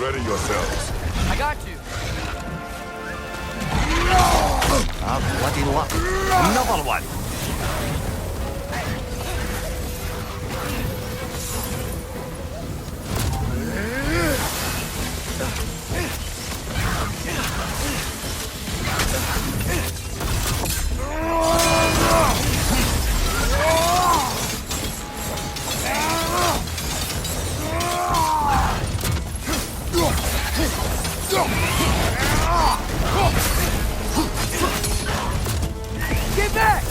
Ready yourselves. I got you. Ah, bloody luck. Another one. Get back!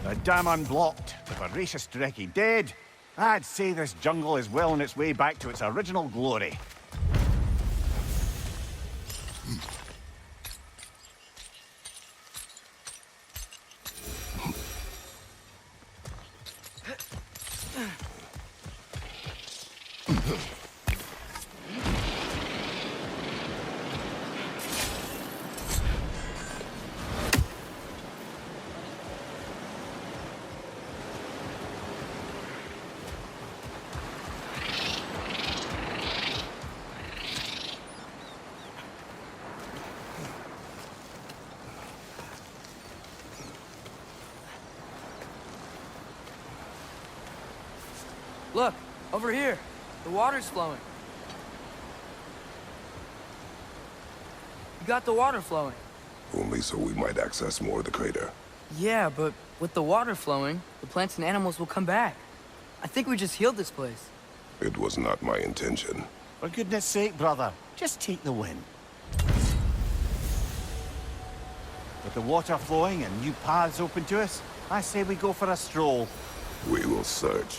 The dam unblocked, the voracious Dreki dead. I'd say this jungle is well on its way back to its original glory. Look, over here. The water's flowing. You got the water flowing. Only so we might access more of the crater. Yeah, but with the water flowing, the plants and animals will come back. I think we just healed this place. It was not my intention. For goodness sake, brother, just take the win. With the water flowing and new paths open to us, I say we go for a stroll. We will search,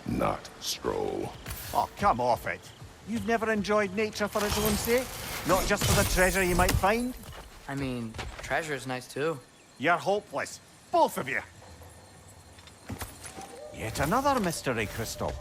not stroll. Oh, come off it. You've never enjoyed nature for its own sake? Not just for the treasure you might find? I mean, treasure's nice too. You're hopeless. Both of you. Yet another mystery crystal.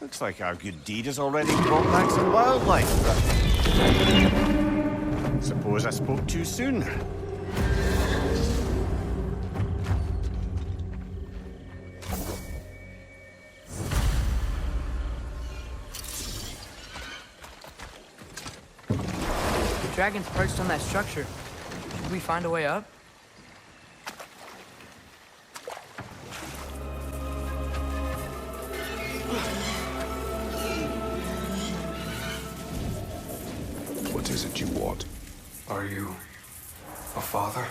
Looks like our good deed has already brought back some wildlife. Suppose I spoke too soon. The dragon's perched on that structure. Should we find a way up? What is it you want? Are you a father?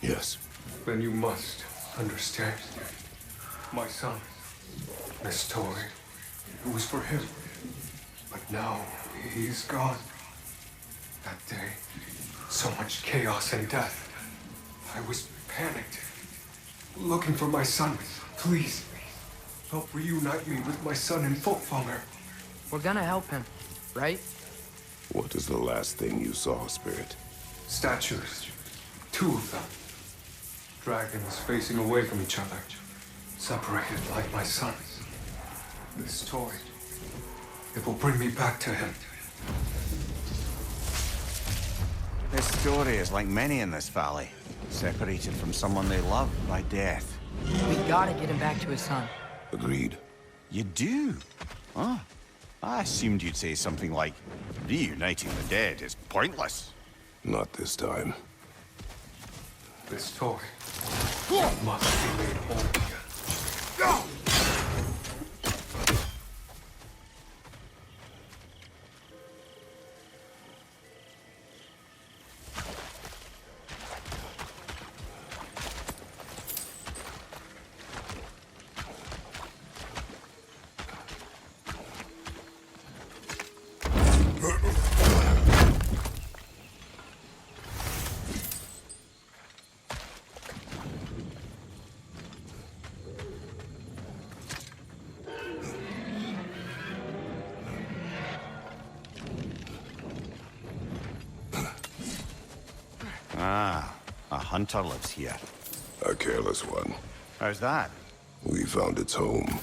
Yes. Then you must understand. My son, this toy, it was for him. But now he's gone. That day, so much chaos and death. I was panicked, looking for my son. Please, help reunite me with my son in Folkvanger. We're gonna help him, right? What is the last thing you saw, Spirit? Statues, 2 of them. Dragons facing away from each other, separated like my son. This toy, it will bring me back to him. This story is like many in this valley, separated from someone they love by death. We gotta get him back to his son. Agreed. You do? Huh? I assumed you'd say something like, reuniting the dead is pointless. Not this time. This toy must be made whole again. Ah, a hunter lives here. A careless one. How's that? We found its home.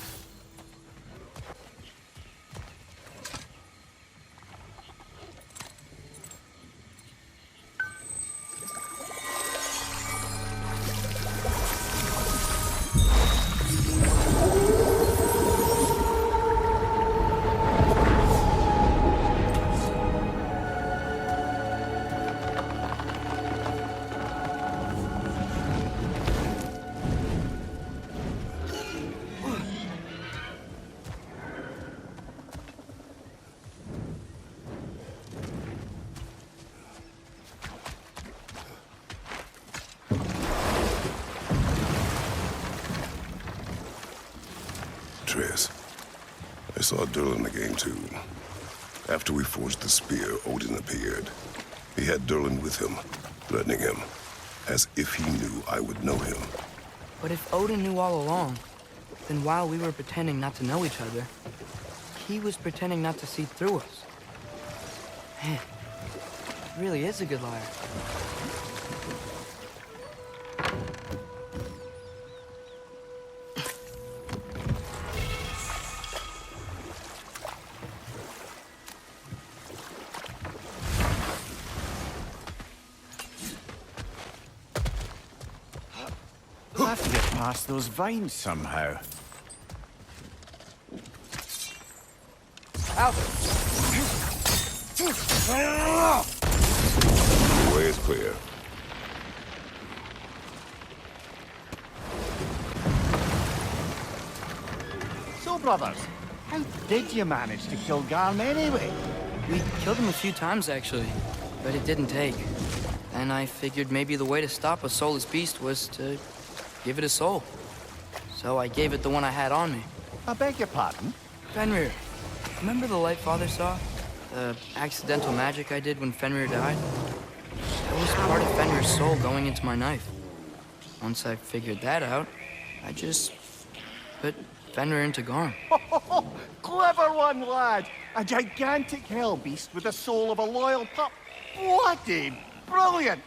Atreus, I saw Durlin again too. After we forged the spear, Odin appeared. He had Durlin with him, threatening him, as if he knew I would know him. But if Odin knew all along, then while we were pretending not to know each other, he was pretending not to see through us. Man, he really is a good liar. We'll have to get past those vines somehow. Out! The way is clear. So, brothers, how did you manage to kill Garm anyway? We killed him a few times, actually, but it didn't take. And I figured maybe the way to stop a soulless beast was to give it a soul. So I gave it the one I had on me. I beg your pardon? Fenrir, remember the light Father saw? The accidental magic I did when Fenrir died? That was part of Fenrir's soul going into my knife. Once I figured that out, I just put Fenrir into Garm. Clever one, lad! A gigantic hell beast with the soul of a loyal pup. Bloody brilliant!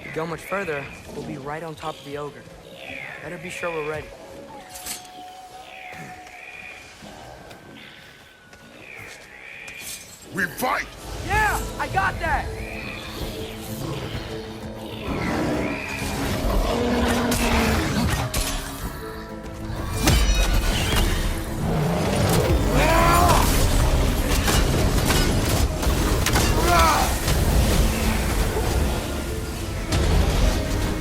If we go much further, we'll be right on top of the ogre. Better be sure we're ready. We fight! Yeah, I got that!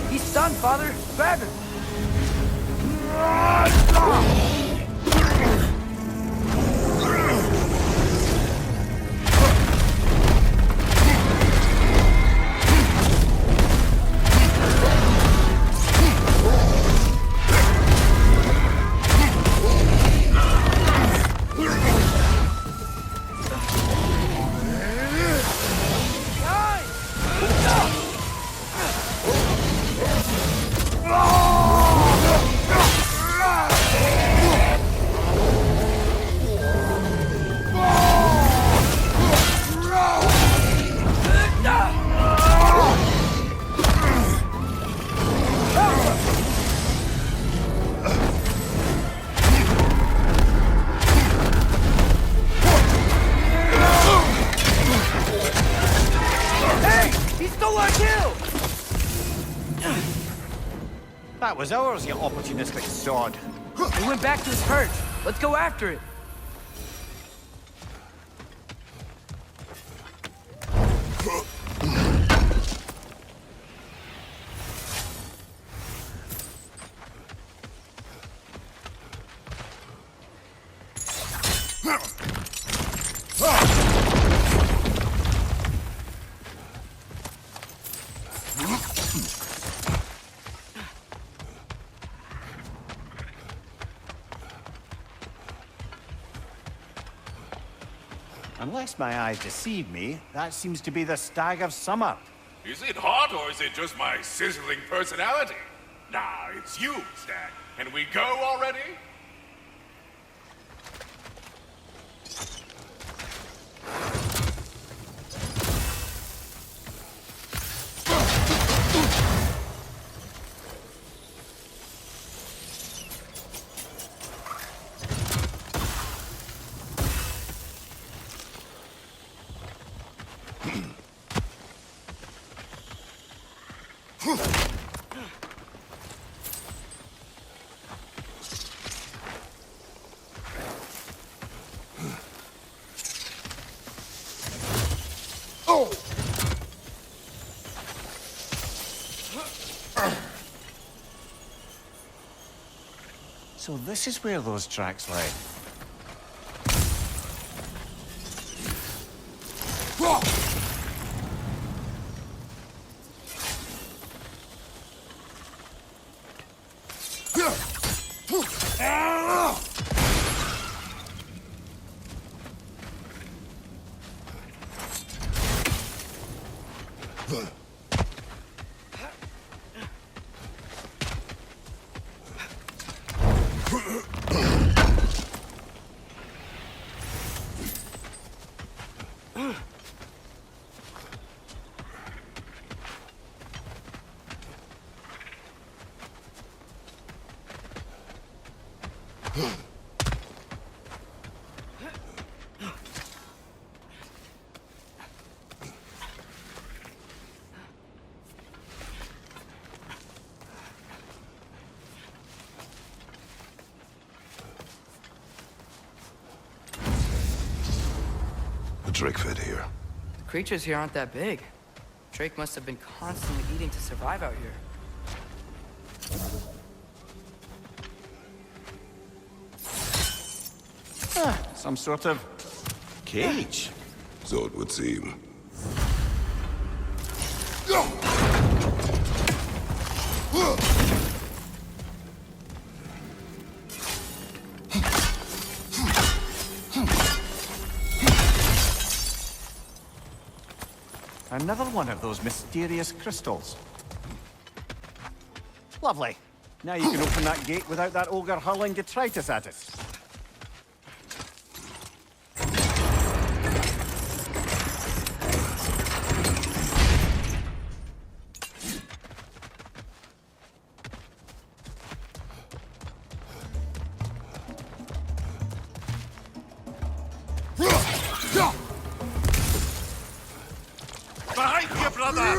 He's stunned, Father. Grab him. That was ours, you opportunistic sod. He went back to his perch. Let's go after it. Unless my eyes deceive me, that seems to be the Stag of Summer. Is it hot, or is it just my sizzling personality? Nah, it's you, Stag. Can we go already? So this is where those tracks led. Drake fed here. The creatures here aren't that big. Drake must have been constantly eating to survive out here. Some sort of cage. So it would seem. Another one of those mysterious crystals. Lovely. Now you can open that gate without that ogre hurling detritus at us. Behind you, brother!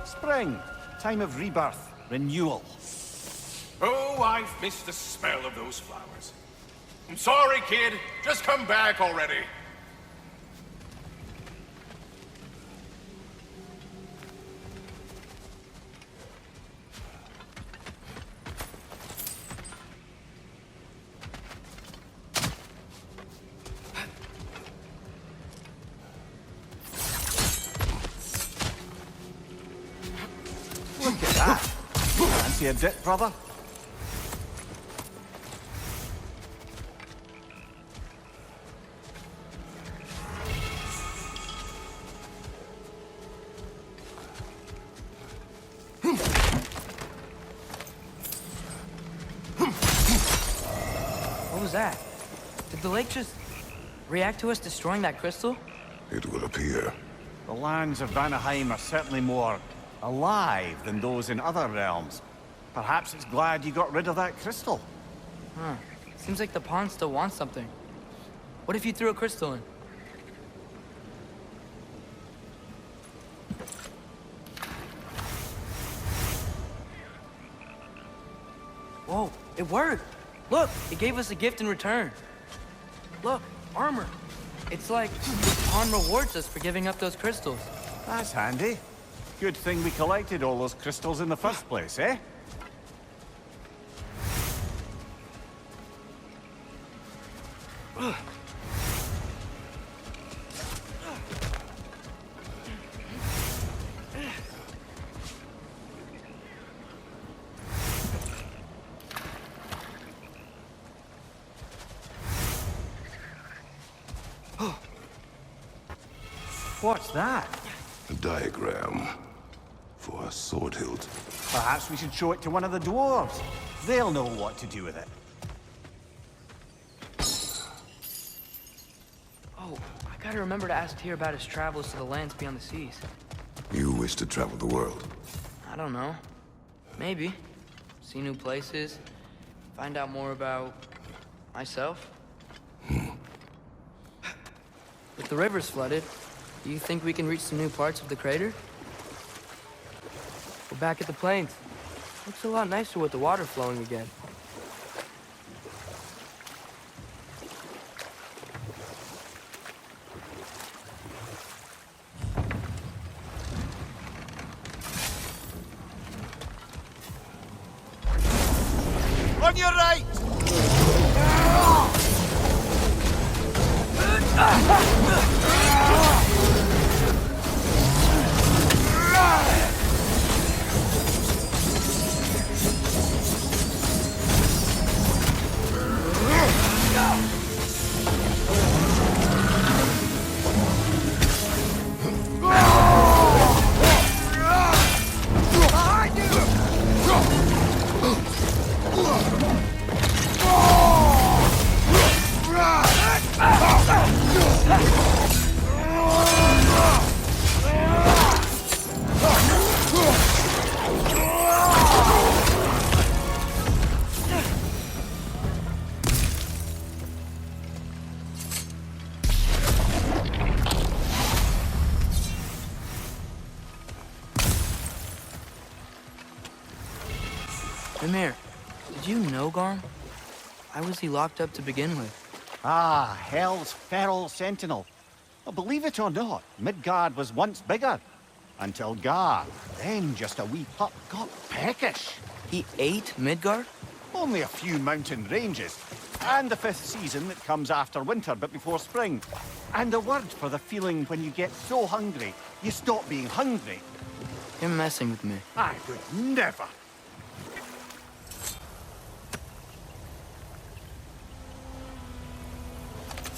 Spring. Time of rebirth. Renewal. Oh, I've missed the smell of those flowers. I'm sorry, kid. Just come back already. you a dip, brother? What was that? Did the lake just react to us destroying that crystal? It will appear. The lands of Vanaheim are certainly more alive than those in other realms. Perhaps it's glad you got rid of that crystal. Huh. Seems like the pond still wants something. What if you threw a crystal in? Whoa, it worked! Look, it gave us a gift in return. Look, armor. It's like the pond rewards us for giving up those crystals. That's handy. Good thing we collected all those crystals in the first place, eh? What's that? A diagram for a sword hilt. Perhaps we should show it to one of the dwarves. They'll know what to do with it. Oh, I gotta remember to ask Tyr about his travels to the lands beyond the seas. You wish to travel the world. I don't know. Maybe. See new places. Find out more about myself. If the river's flooded, do you think we can reach some new parts of the crater? We're back at the plains. Looks a lot nicer with the water flowing again. On your right! Mimir, did you know Garm? Why was he locked up to begin with? Ah, Hell's feral sentinel. Well, believe it or not, Midgard was once bigger. Until Gar, then just a wee pup, got peckish. He ate Midgard? Only a few mountain ranges. And the 5th season that comes after winter but before spring. And a word for the feeling when you get so hungry, you stop being hungry. You're messing with me. I would never.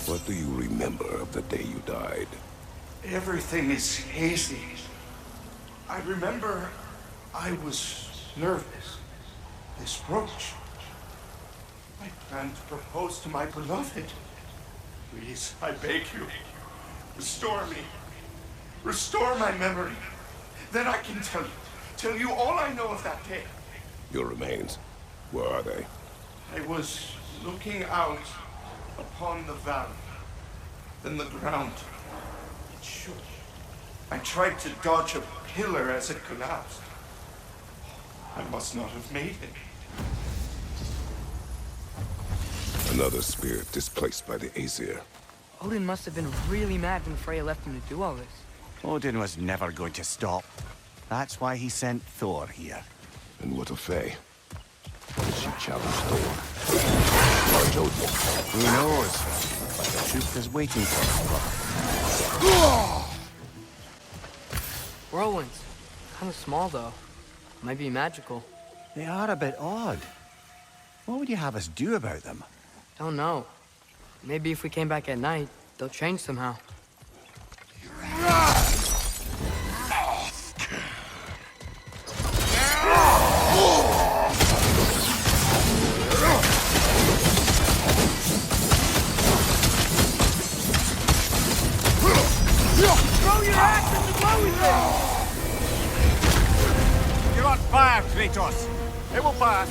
What do you remember of the day you died? Everything is hazy. I remember I was nervous. This brooch. I planned to propose to my beloved. Please, I beg you, restore me. Restore my memory. Then I can tell you all I know of that day. Your remains, where are they? I was looking out upon the valley. Then the ground, it shook. I tried to dodge a pillar as it collapsed. I must not have made it. Another spirit displaced by the Aesir. Odin must have been really mad when Freya left him to do all this. Odin was never going to stop. That's why he sent Thor here. And what of Faye? She challenged Thor. Large Odin. Who knows? But the truth is waiting for us, brother. Whirlwinds. Kind of small, though. Might be magical. They are a bit odd. What would you have us do about them? Don't know. Maybe if we came back at night, they'll change somehow. Throw your axe at the glowy thing! You're on fire, Kratos! It will pass.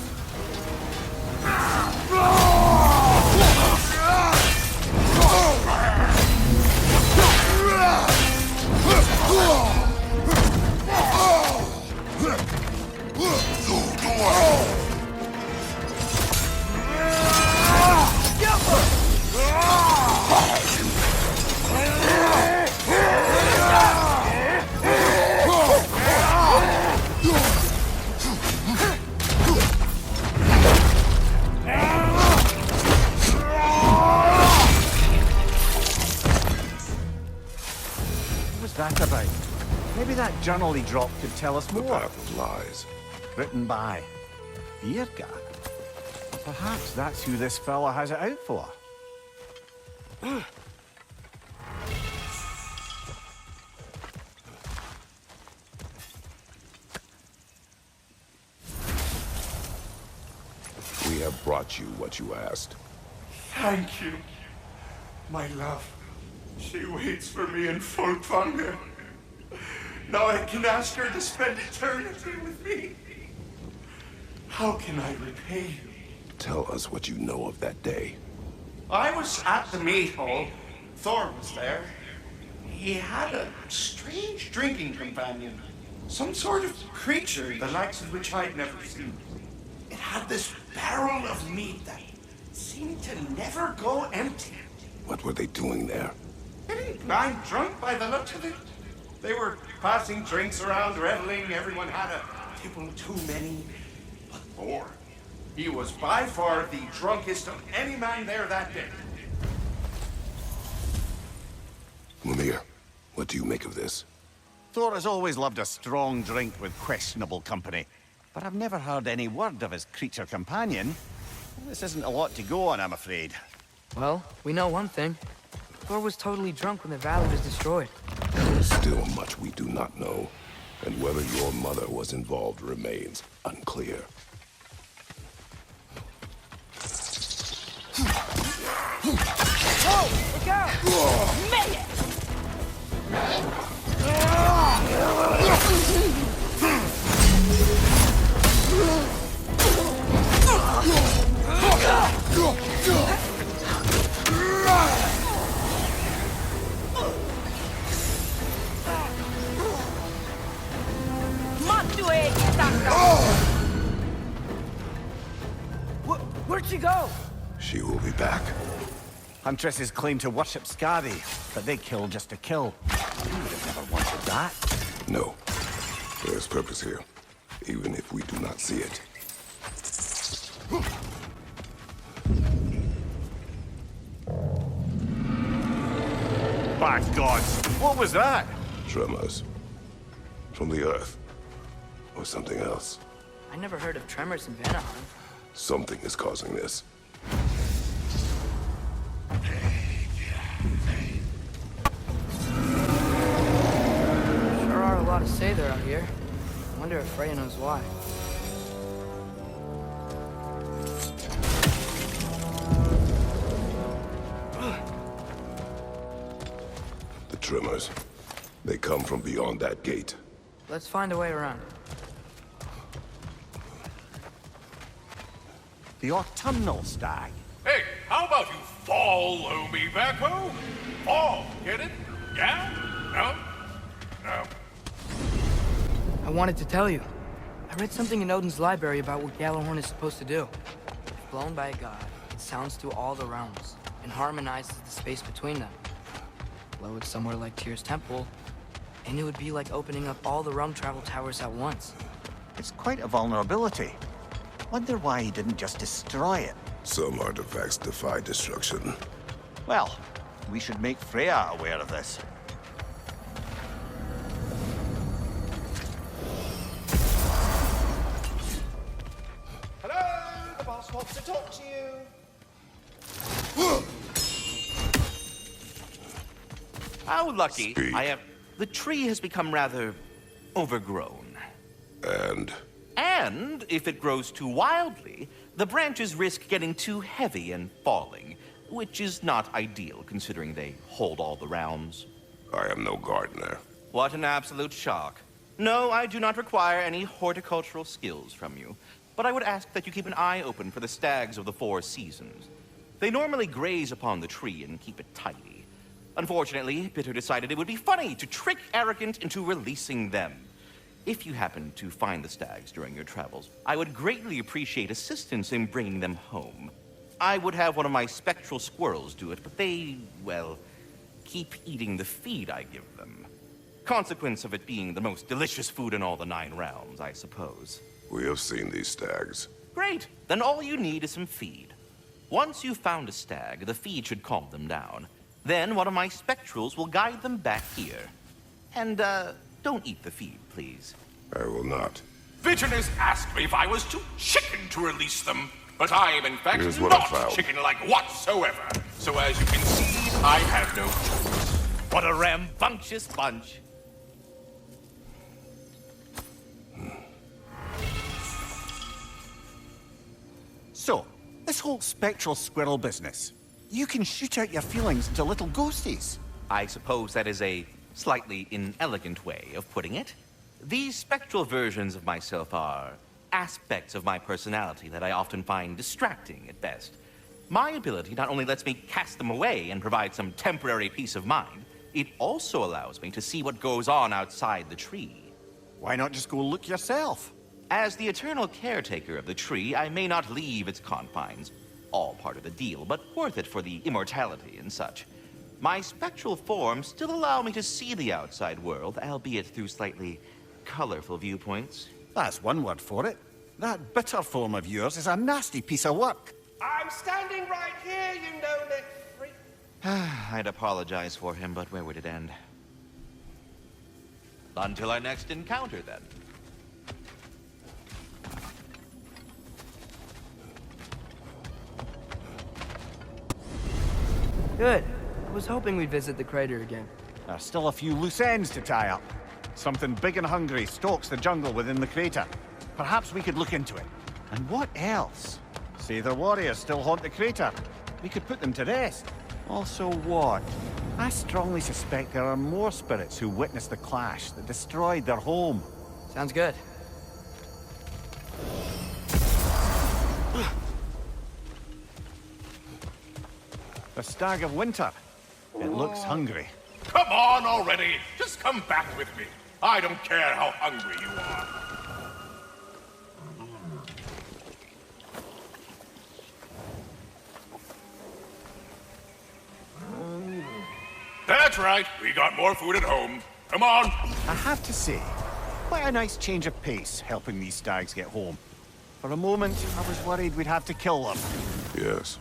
That about? Maybe that journal he dropped could tell us The more. path of lies. Written by Birka. Perhaps that's who this fella has it out for. We have brought you what you asked. Thank you, my love. She waits for me in Fimbulwinter. Now I can ask her to spend eternity with me. How can I repay you? Tell us what you know of that day. I was at the meat hall. Thor was there. He had a strange drinking companion. Some sort of creature, the likes of which I'd never seen. It had this barrel of meat that seemed to never go empty. What were they doing there? Getting blind drunk by the looks of it. They were passing drinks around, reveling. Everyone had a table too many. But Thor, he was by far the drunkest of any man there that day. Mimir, what do you make of this? Thor has always loved a strong drink with questionable company, but I've never heard any word of his creature companion. This isn't a lot to go on, I'm afraid. Well, we know one thing. Thor was totally drunk when the valley was destroyed. There is still much we do not know, and whether your mother was involved remains unclear. Whoa! Look out! Made it! Where'd she go? She will be back. Huntresses claim to worship Skadi, but they kill just to kill. We would have never wanted that. No. There is purpose here, even if we do not see it. By gods, what was that? Tremors. From the earth. Or something else. I never heard of tremors in Vanaheim. Something is causing this. Sure are a lot of Seither out here. I wonder if Freya knows why. The tremors. They come from beyond that gate. Let's find a way around. The autumnal stag. Hey, how about you follow me back home? Fall, get it? Yeah? No? No. I wanted to tell you. I read something in Odin's library about what Gjallarhorn is supposed to do. If blown by a god, it sounds through all the realms and harmonizes the space between them. Blow it somewhere like Tyr's temple, and it would be like opening up all the realm travel towers at once. It's quite a vulnerability. Wonder why he didn't just destroy it. Some artifacts defy destruction. Well, we should make Freya aware of this. Mars wants to talk to you. How lucky Speak. I am. The tree has become rather overgrown. And if it grows too wildly, the branches risk getting too heavy and falling, which is not ideal considering they hold all the realms. I am no gardener. What an absolute shock. No, I do not require any horticultural skills from you, but I would ask that you keep an eye open for the stags of the four seasons. They normally graze upon the tree and keep it tidy. Unfortunately, Bitter decided it would be funny to trick Arrogant into releasing them. If you happen to find the stags during your travels, I would greatly appreciate assistance in bringing them home. I would have one of my spectral squirrels do it, but they, well, keep eating the feed I give them. Consequence of it being the most delicious food in all the 9 realms, I suppose. We have seen these stags. Great. Then all you need is some feed. Once you've found a stag, the feed should calm them down. Then one of my spectrals will guide them back here. And, don't eat the feed, please. I will not. Bitterness asked me if I was too chicken to release them, but I am in fact Here's what I not found. chicken-like whatsoever. So as you can see, I have no choice. What a rambunctious bunch. So, this whole spectral squirrel business. You can shoot out your feelings into little ghosties. I suppose that is a slightly inelegant way of putting it. These spectral versions of myself are aspects of my personality that I often find distracting at best. My ability not only lets me cast them away and provide some temporary peace of mind, it also allows me to see what goes on outside the tree. Why not just go look yourself? As the eternal caretaker of the tree, I may not leave its confines. All part of the deal, but worth it for the immortality and such. My spectral forms still allow me to see the outside world, albeit through slightly colorful viewpoints. That's one word for it. That bitter form of yours is a nasty piece of work. I'm standing right here, you no-neck freak. I'd apologize for him, but where would it end? Until our next encounter, then. Good. I was hoping we'd visit the crater again. There's still a few loose ends to tie up. Something big and hungry stalks the jungle within the crater. Perhaps we could look into it. And what else? Say the warriors still haunt the crater. We could put them to rest. Also what? I strongly suspect there are more spirits who witnessed the clash that destroyed their home. Sounds good. The Stag of Winter. It looks hungry. Come on already. Just come back with me. I don't care how hungry you are. That's right. We got more food at home. Come on. I have to say, quite a nice change of pace helping these stags get home. For a moment, I was worried we'd have to kill them. Yes.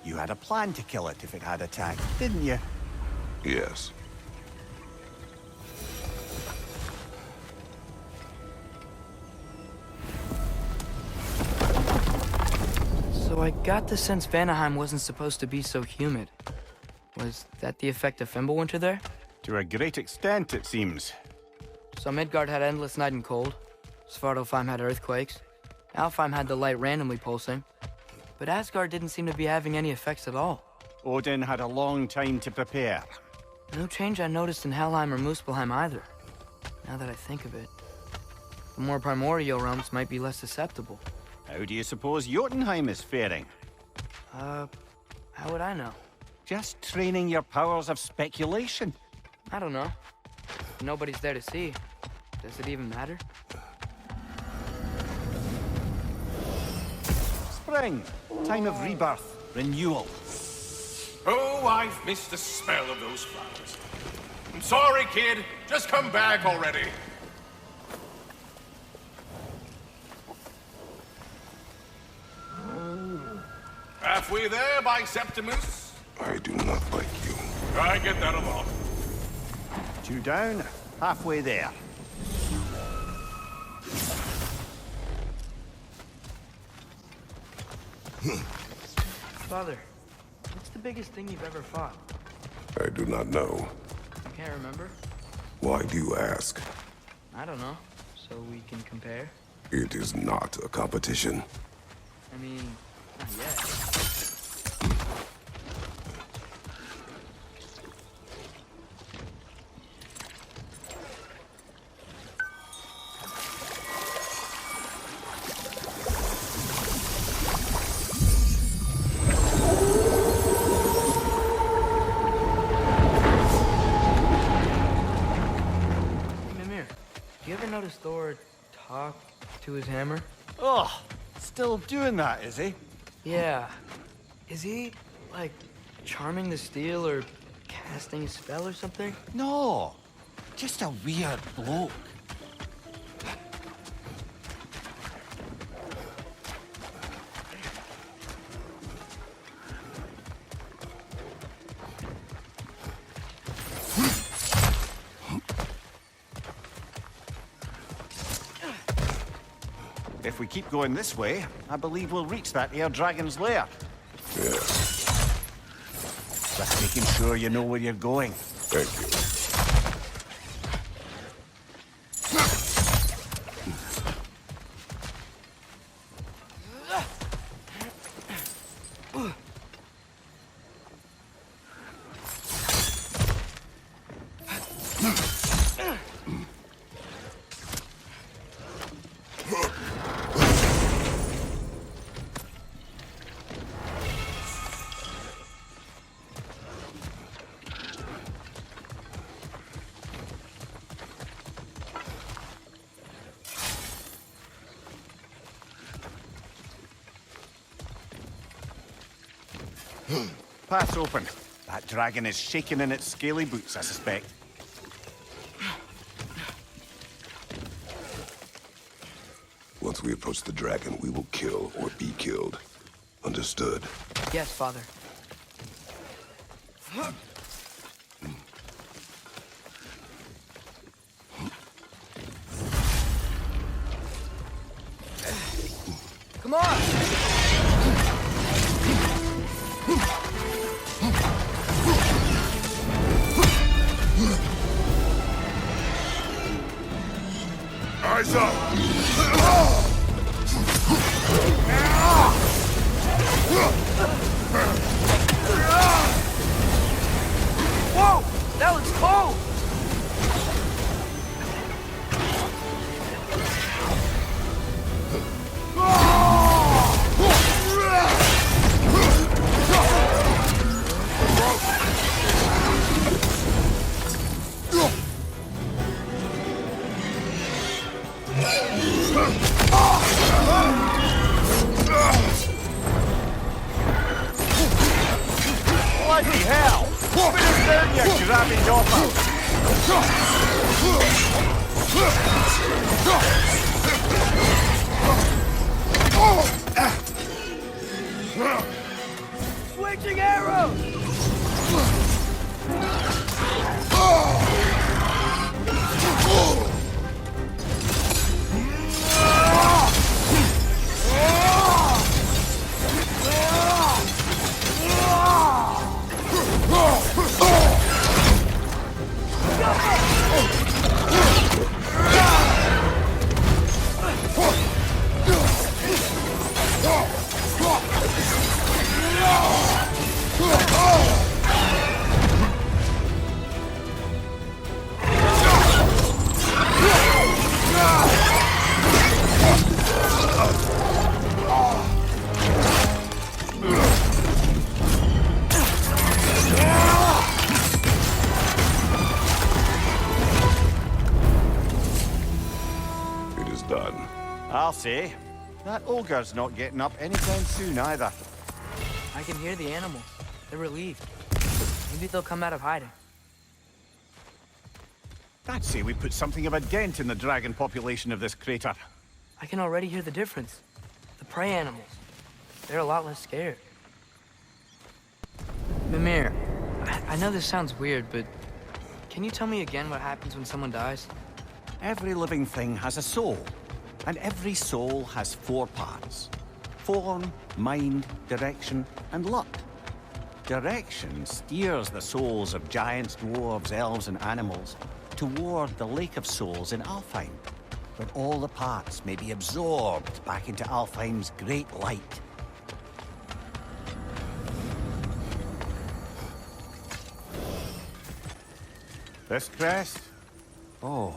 You had a plan to kill it if it had attacked, didn't you? Yes. So I got the sense Vanaheim wasn't supposed to be so humid. Was that the effect of Fimbulwinter there? To a great extent, it seems. So Midgard had endless night and cold. Svartalfheim had earthquakes. Alfheim had the light randomly pulsing. But Asgard didn't seem to be having any effects at all. Odin had a long time to prepare. No change I noticed in Helheim or Muspelheim either. Now that I think of it. The more primordial realms might be less susceptible. How do you suppose Jotunheim is faring? How would I know? Just training your powers of speculation. I don't know. Nobody's there to see. Does it even matter? Spring, time of rebirth, renewal. Oh, I've missed the smell of those flowers. I'm sorry, kid. Just come back already. Halfway there, by Septimus. I do not like you. I get that a lot. 2 down, halfway there. Father, what's the biggest thing you've ever fought? I do not know. You can't remember? Why do you ask? I don't know. So we can compare? It is not a competition. I mean, not yet. Notice Thor talk to his hammer? Oh, still doing that, is he? Yeah. Is he, like, charming the steel or casting a spell or something? No, just a weird bloke. If we keep going this way, I believe we'll reach that air dragon's lair. Yes. Just making sure you know where you're going. Thank you. Path's open. That dragon is shaking in its scaly boots, I suspect. Once we approach the dragon, we will kill or be killed. Understood? Yes, Father. Come on! Eyes up! Whoa! That looks cold! Bloody hell! Put it down, you grabbing dopper! Switching arrows! I'll say. That ogre's not getting up anytime soon either. I can hear the animals. They're relieved. Maybe they'll come out of hiding. I'd say we put something of a dent in the dragon population of this crater. I can already hear the difference. The prey animals. They're a lot less scared. Mimir, I know this sounds weird, but can you tell me again what happens when someone dies? Every living thing has a soul, and every soul has 4 parts. Form, mind, direction, and luck. Direction steers the souls of giants, dwarves, elves, and animals toward the Lake of Souls in Alfheim, where all the parts may be absorbed back into Alfheim's great light. This crest? Oh,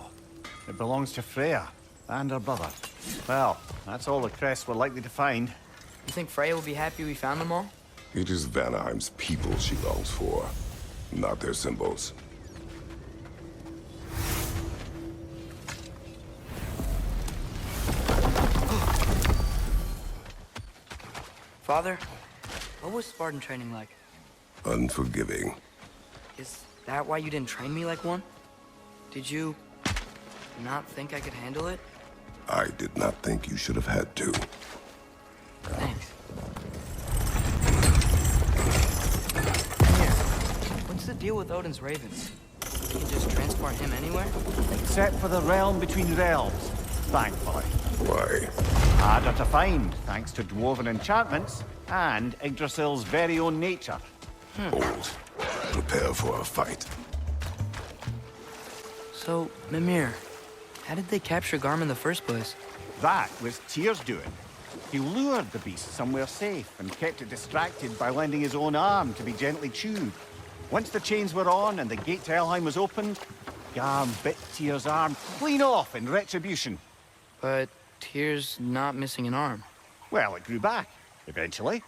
it belongs to Freya and her brother. Well, that's all the crests we're likely to find. You think Freya will be happy we found them all? It is Vanaheim's people she longs for, not their symbols. Father, what was Spartan training like? Unforgiving. Is that why you didn't train me like one? Did you not think I could handle it? I did not think you should have had to. Thanks. Here, what's the deal with Odin's ravens? You can just transport him anywhere? Except for the realm between realms, thankfully. Why? Harder to find, thanks to dwarven enchantments and Yggdrasil's very own nature. Hold. Prepare for a fight. So, Mimir, how did they capture Garm in the first place? That was Tyr's doing. He lured the beast somewhere safe and kept it distracted by lending his own arm to be gently chewed. Once the chains were on and the gate to Helheim was opened, Garm bit Tyr's arm clean off in retribution. But Tyr's not missing an arm. Well, it grew back, eventually.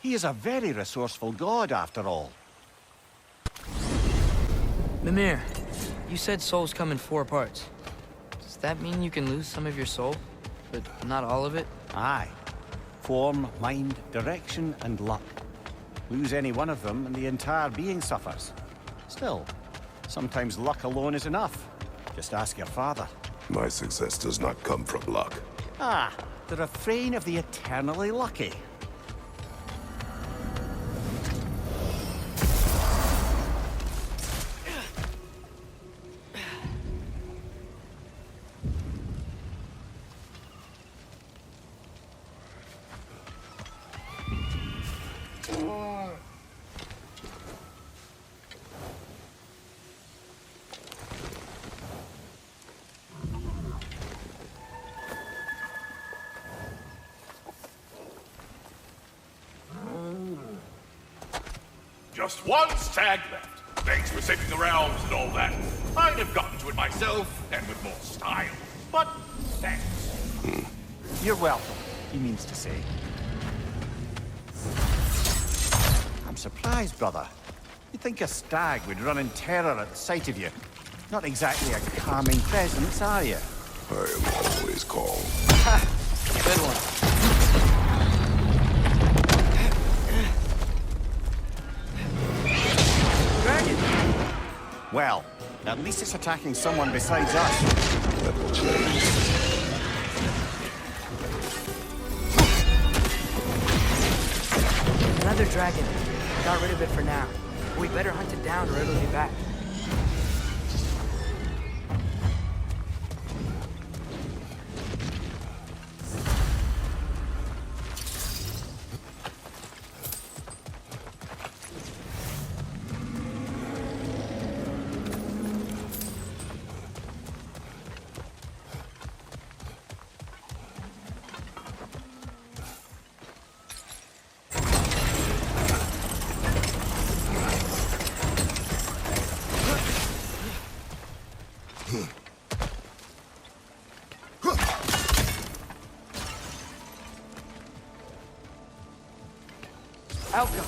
He is a very resourceful god, after all. Mimir, you said souls come in 4 parts. Does that mean you can lose some of your soul, but not all of it? Aye. Form, mind, direction, and luck. Lose any one of them and the entire being suffers. Still, sometimes luck alone is enough. Just ask your father. My success does not come from luck. Ah, the refrain of the eternally lucky. Just one stag left. Thanks for saving the realms and all that. I'd have gotten to it myself, and with more style. But thanks. You're welcome, he means to say. I'm surprised, brother. You'd think a stag would run in terror at the sight of you. Not exactly a calming presence, are you? I am always calm. Good one. Well, at least it's attacking someone besides us. That will change. Another dragon. Got rid of it for now. We better hunt it down or it'll be back. Outcome.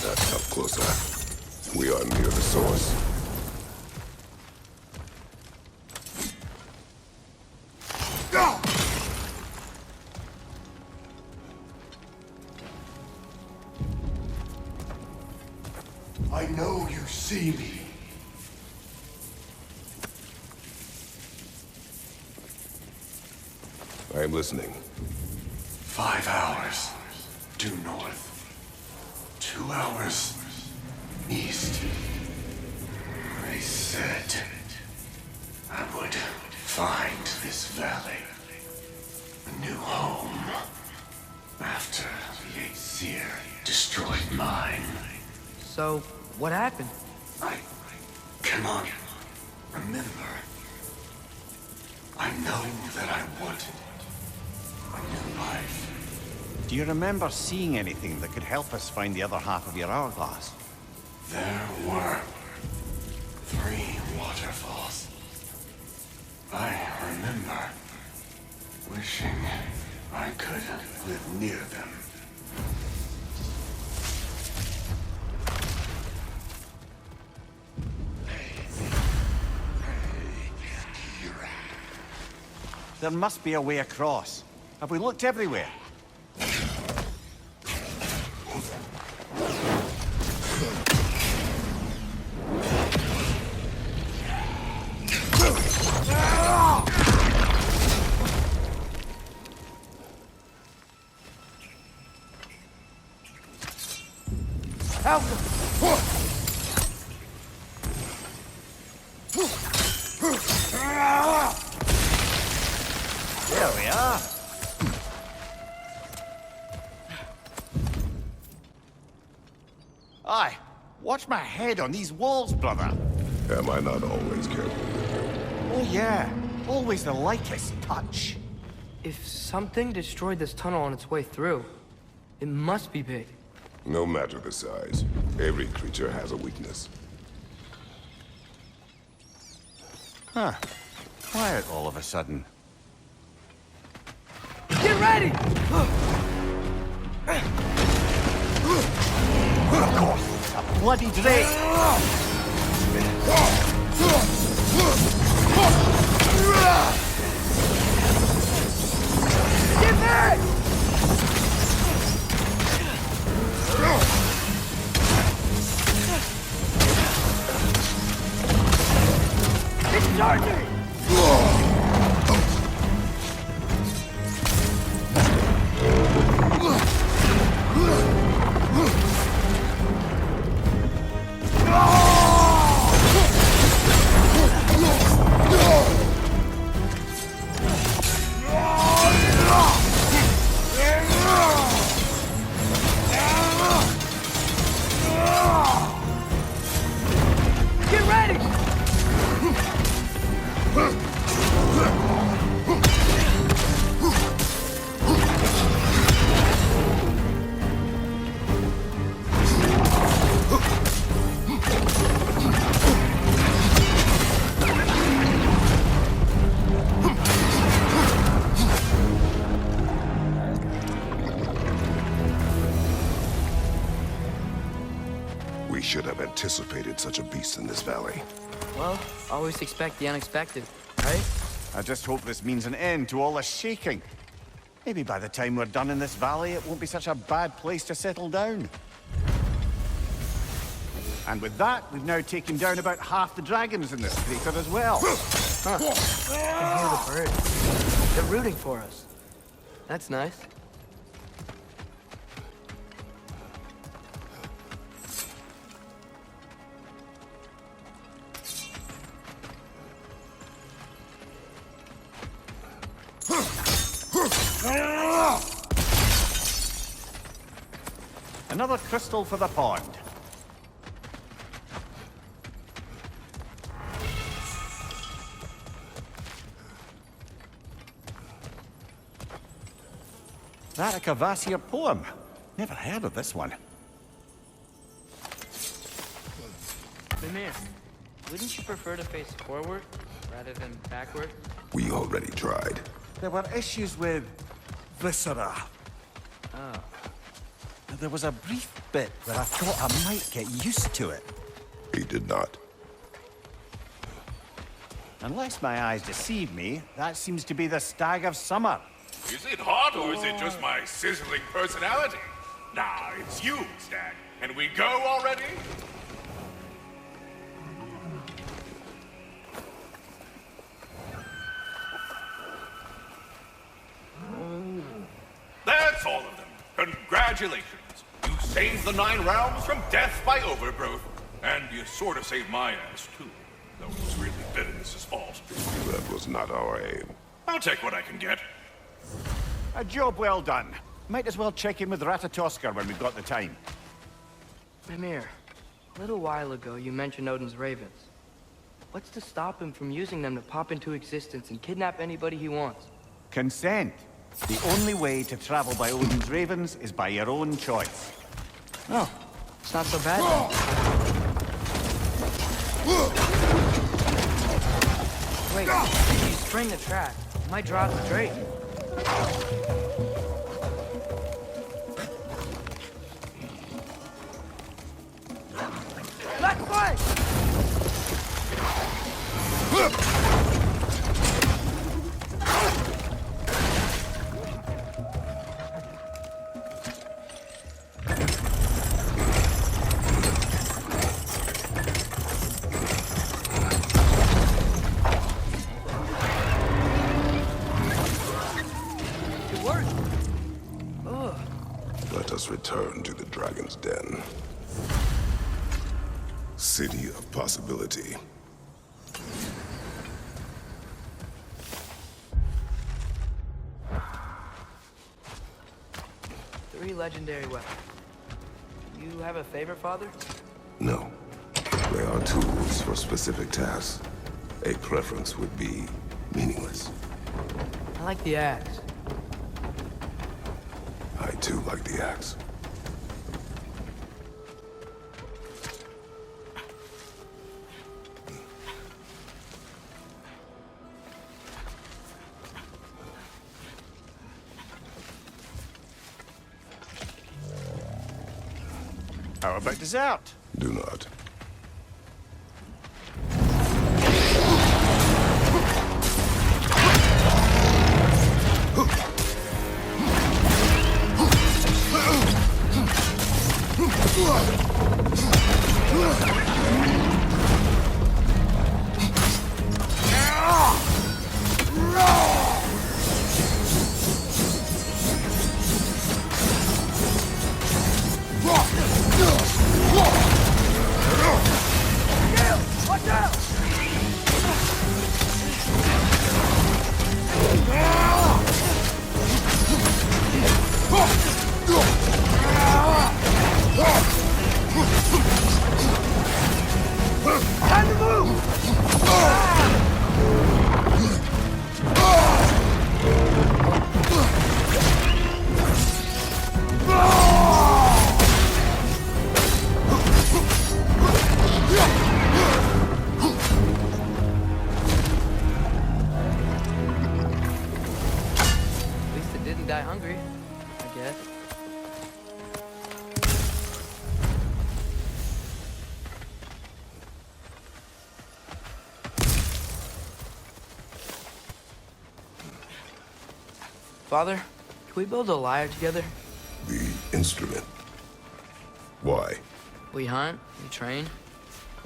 That's up closer. We are near the source. Go! I know you see me. I am listening. 5 hours due north. 2 hours east. I said I would find this valley a new home. After the Aesir destroyed mine, So, what happened? I cannot remember. I know that I wanted a new life. Do you remember seeing anything that could help us find the other half of your hourglass? There were 3 waterfalls. I remember wishing I could live near them. There must be a way across. Have we looked everywhere? There we are. Aye, watch my head on these walls, brother. Am I not always careful? Oh yeah, always the lightest touch. If something destroyed this tunnel on its way through, it must be big. No matter the size, every creature has a weakness. Huh. Quiet all of a sudden. Get ready! Of course, it's a bloody drake. Get back! It's charging! Get ready! We should have anticipated such a beast in this valley. Well, always expect the unexpected, right? I just hope this means an end to all this shaking. Maybe by the time we're done in this valley, it won't be such a bad place to settle down. And with that, we've now taken down about half the dragons in this crater as well. Huh. I can hear the birds. They're rooting for us. That's nice. Another crystal for the pond. That a Kvasir poem? Never heard of this one. Mimir, wouldn't you prefer to face forward rather than backward? We already tried. There were issues with viscera. Oh. There was a brief bit where I thought I might get used to it. He did not. Unless my eyes deceive me, that seems to be the stag of summer. Is it hot or is it just my sizzling personality? Nah, it's you, Stag. And we go already? That's all of them. Congratulations. You saved the 9 realms from death by overgrowth. And you sort of saved my ass, too. Though it was really Bitterness's fault. That was not our aim. I'll take what I can get. A job well done. Might as well check in with Ratatoskr when we've got the time. Mimir, a little while ago you mentioned Odin's ravens. What's to stop him from using them to pop into existence and kidnap anybody he wants? Consent. The only way to travel by Odin's ravens is by your own choice. Oh, it's not so bad then. Wait, if you string the trap, you might draw out the drake. Let's fight! Let us return to the Dragon's Den. City of Possibility. Three legendary weapons. You have a favorite, Father? No. They are tools for specific tasks. A preference would be meaningless. I like the axe. I too like the axe. How about dessert? Do not. Watch out! Time to move! At least it didn't die hungry, I guess. Father, can we build a lyre together? The instrument. Why? We hunt, we train.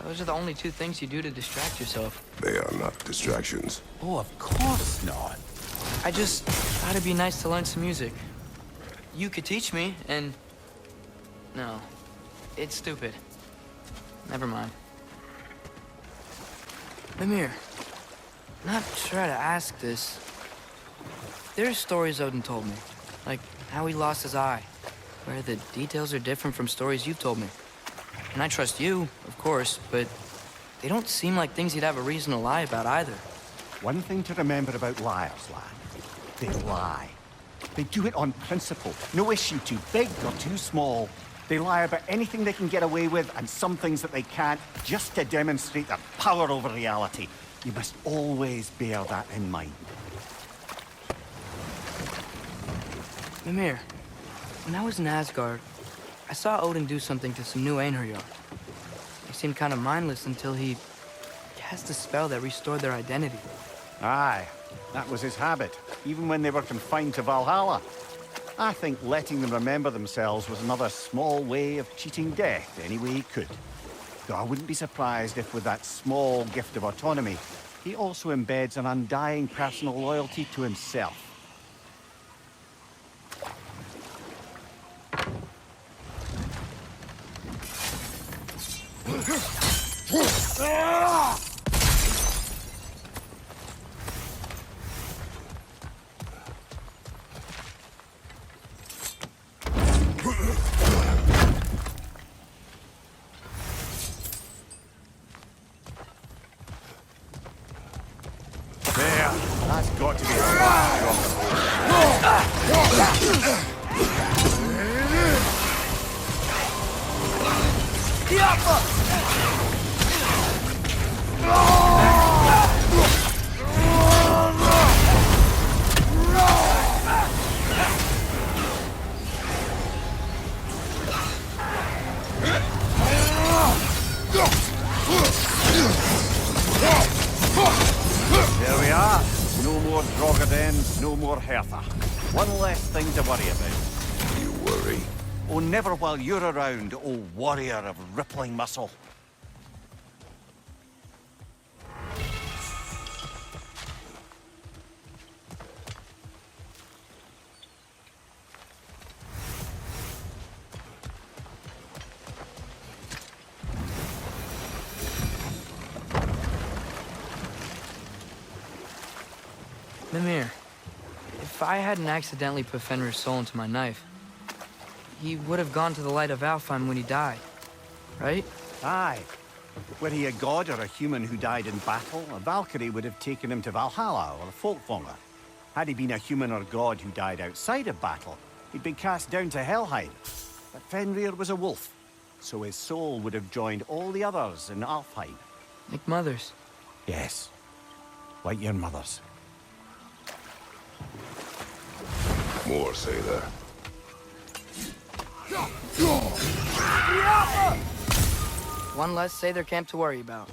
Those are the only two things you do to distract yourself. They are not distractions. Oh, of course not. I just thought it'd be nice to learn some music. You could teach me, and... No. It's stupid. Never mind. Mimir, I'm not sure how to ask this. There are stories Odin told me, like how he lost his eye, where the details are different from stories you've told me. And I trust you, of course, but they don't seem like things he'd have a reason to lie about either. One thing to remember about liars, lad. They lie. They do it on principle. No issue too big or too small. They lie about anything they can get away with and some things that they can't, just to demonstrate their power over reality. You must always bear that in mind. Mimir, when I was in Asgard, I saw Odin do something to some new Einherjar. They seemed kind of mindless until he cast a spell that restored their identity. Aye, that was his habit, even when they were confined to Valhalla. I think letting them remember themselves was another small way of cheating death any way he could. Though I wouldn't be surprised if with that small gift of autonomy, he also embeds an undying personal loyalty to himself. got to be the last drop of There we are. No more Drogadens, no more Hertha. One less thing to worry about. You worry? Oh, never while you're around, oh warrior of rippling muscle. Mimir, if I hadn't accidentally put Fenrir's soul into my knife, he would have gone to the light of Alfheim when he died, right? Aye. Were he a god or a human who died in battle, a Valkyrie would have taken him to Valhalla or Folkvanger. Had he been a human or god who died outside of battle, he'd been cast down to Helheim. But Fenrir was a wolf, so his soul would have joined all the others in Alfheim. Like mothers. Yes. Like your mothers. More say that. One less Sather camp to worry about.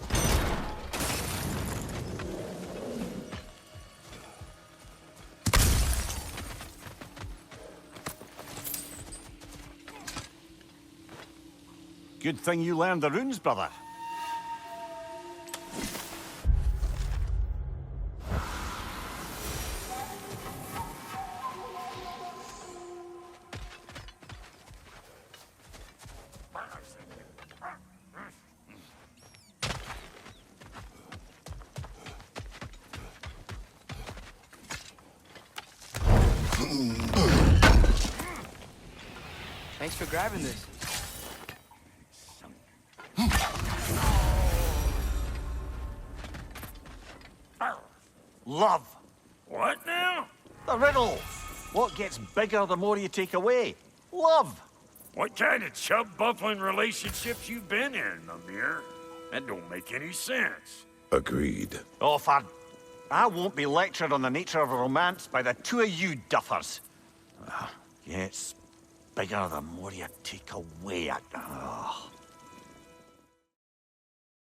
Good thing you learned the runes, brother. Thanks for grabbing this. Love. What now? The riddle. What gets bigger the more you take away? Love. What kind of chub-buffling relationships you been in, Mimir? That don't make any sense. Agreed. Oh, I won't be lectured on the nature of romance by the two of you duffers. Gets bigger the more you take away it.